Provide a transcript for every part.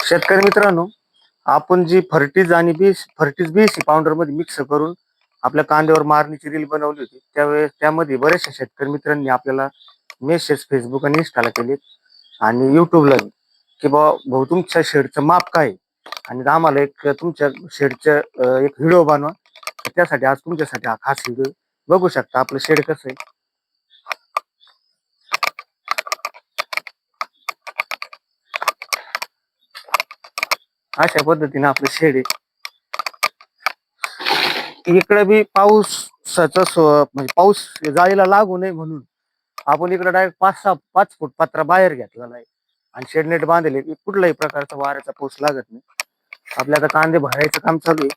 शेतकरी मित्रांनो, आपण जी फर्टिज BC पावडर मध्ये मिक्स करून आपल्या कांद्यावर मारण्याची रील बनवली होती, त्यावेळेस त्यामध्ये बऱ्याचशा शेतकरी मित्रांनी आपल्याला मेसेज फेसबुक आणि इंस्टाला केले आणि युट्यूबला, की भाऊ तुमच्या शेडचं माप काय आहे? आणि आम्हाला एक तुमच्या शेडचं एक व्हिडिओ बनवा. तर त्यासाठी आज तुमच्यासाठी हा खास व्हिडिओ. बघू शकता आपलं शेड कसं आहे. अशा पद्धतीने आपलं शेड आहे. इकडे बी म्हणजे पाऊस जाळीला लागू नये म्हणून आपण इकडे डायरेक्ट 5 फूट पत्रा बाहेर घेतलेला आहे आणि शेड नेट बांधले, की कुठल्याही प्रकारचा वाऱ्याचा पाऊस लागत नाही. आपल्या आता कांदे भरायचं काम चालू आहे.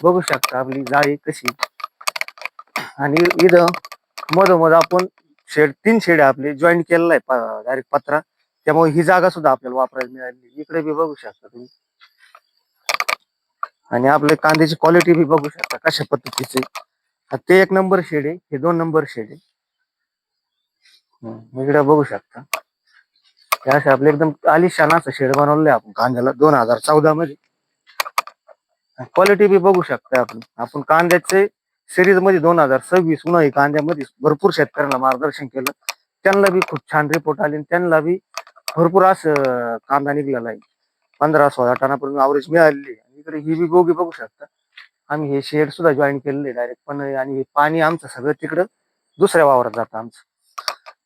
बघू शकता आपली जाळी कशी. आणि इथं मधोमध आपण तीन शेड आपले जॉईन केलेला आहे डायरेक्ट पत्रा, त्यामुळे ही जागा सुद्धा आपल्याला वापरायला मिळाली. इकडे बी बघू शकता तुम्ही. आणि आपल्या कांद्याची क्वालिटी बी बघू शकता कशा पद्धतीचे. ते 1 नंबर शेड आहे, हे 2 नंबर शेड आहे. इकडे बघू शकता हे असे आपले एकदम आलिशान असं शेड बनवलंय आपण कांद्याला 2014 मध्ये. क्वालिटी बी बघू शकता आपण कांद्याचे सिरीज मध्ये 2026 उन्हाळी कांद्यामध्ये भरपूर शेतकऱ्यांना मार्गदर्शन केलं. त्यांना बी खूप छान रिपोर्ट आले, त्यांना बी भरपूर असं कांदा निघलेला आहे. 15-16 टनापर्यंत अवरेज मिळालेली आहे. इकडे ही बी गोगी बघू शकता. आम्ही हे शेड सुद्धा जॉईन केलेले डायरेक्ट, पण आणि पाणी आमचं सगळं तिकडं दुसऱ्या वावरात जातं आमचं.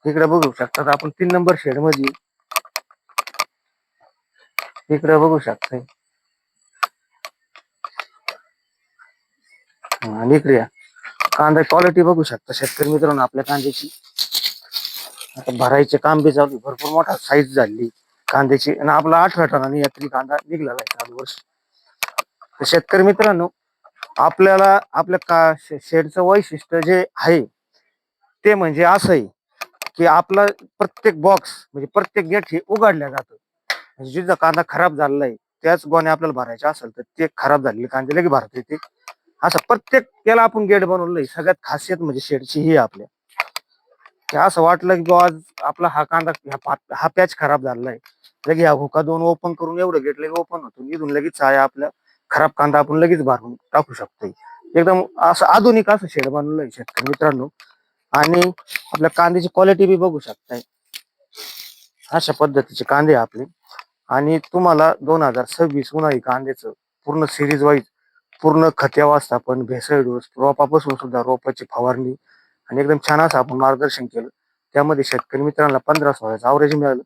इकडे बघू शकता आपण 3 नंबर शेड मध्ये. इकडे बघू शकता आणि इकडे कांदा क्वालिटी बघू शकता शेतकरी मित्रांनो आपल्या कांद्याची. आता भरायचे काम बी चालू, भरपूर मोठा साईज झाली कांद्याची आणि आपला 18 टनांनी यात्री कांदा निघलेला आहे चालू वर्ष. तर शेतकरी मित्रांनो, आपल्याला आपल्या शेडचं वैशिष्ट्य जे आहे ते म्हणजे असं आहे, की आपला प्रत्येक बॉक्स म्हणजे प्रत्येक गेट हे उघडल्या जातं. म्हणजे जिथं कांदा खराब झालेला आहे त्याच गोण्या आपल्याला भरायच्या असेल तर ते खराब झालेले कांदे लगेच भरता येते. असं प्रत्येक याला आपण गेट बनवलंय. सगळ्यात खासियत म्हणजे शेडची ही आपल्या, की असं वाटलं की आज आपला हा कांदा हा पॅच खराब झालेला आहे, लगे हा हुका 2 ओपन करून एवढं गेट लगेच ओपन होतो. इथून लगेच आहे आपल्या खराब कांदा आपण लगेच भरून टाकू शकतो. एकदम असं आधुनिक असं शेड बनवलंय शेतकरी मित्रांनो. आणि आपल्या कांद्याची क्वालिटी बी बघू शकताय. अशा पद्धतीचे कांदे आपले. आणि तुम्हाला 2026 उन्हाळी कांद्याचं पूर्ण सिरीज वाईज पूर्ण खते व्यवस्थापन, भेसळ डोस, रोपापासून सुद्धा रोपाची फवारणी आणि एकदम छान असं आपण मार्गदर्शन केलं. त्यामध्ये शेतकरी मित्रांना 15-16चं अवरेज मिळालं.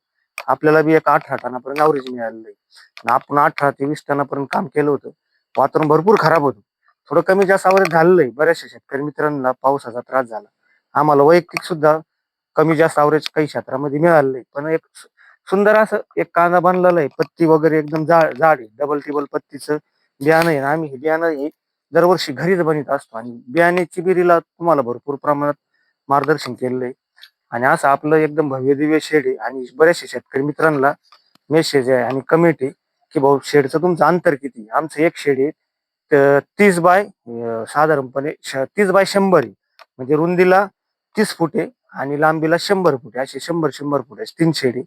आपल्याला बी एक 18 टनापर्यंत अवरेज मिळालेलं आहे. आणि आपण 18 ते 20 टनापर्यंत काम केलं होतं. वातावरण भरपूर खराब होतं. थोडं कमी जास्त अवरेज झालेलं आहे. बऱ्याचशा शेतकरी मित्रांना पावसाचा त्रास झाला. आम्हाला वैयक्तिक सुद्धा कमी जास्त अवरेज काही क्षेत्रामध्ये मिळालेलं आहे. पण एक सुंदर असं एक कांदा बनलेला आहे. पत्ती वगैरे एकदम जाड आहे. डबल टिबल पत्तीचं बियाणं आहे. आम्ही हे बियाणं हे दरवर्षी घरीच बनवत असतो आणि बियाण्याची बिरीला तुम्हाला भरपूर प्रमाणात मार्गदर्शन केलेलं आहे. आणि असं आपलं एकदम भव्य दिव्य शेड आहे. आणि बऱ्याचशा शेतकरी मित्रांना मेसेज आहे आणि कमेंट आहे, की भाऊ शेडचं तुमचं अंतर किती. आमचं एक शेड आहे 30 बाय साधारणपणे 30 बाय 100 आहे. म्हणजे रुंदीला 30 फूट आहे आणि लांबीला 100 फूट आहे. असे 100 फूट आहे 3 शेड आहे.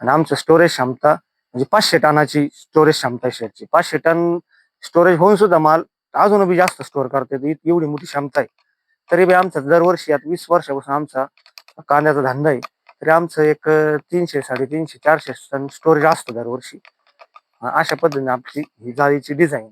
आणि आमचं स्टोरेज क्षमता म्हणजे 500 टनाची स्टोरेज क्षमता आहे शेडची. 500 टन स्टोरेज होऊन सुद्धा माल अजून बी जास्त स्टोअर करता येतो, एवढी मोठी क्षमता आहे. तरी बी आमचा दरवर्षी आता 20 वर्षापासून आमचा कांद्याचा धंदा आहे, तरी आमचं एक 300, 350, 400 टन स्टोरेज असतं दरवर्षी. अशा पद्धतीने आमची ही जाळीची डिझाईन.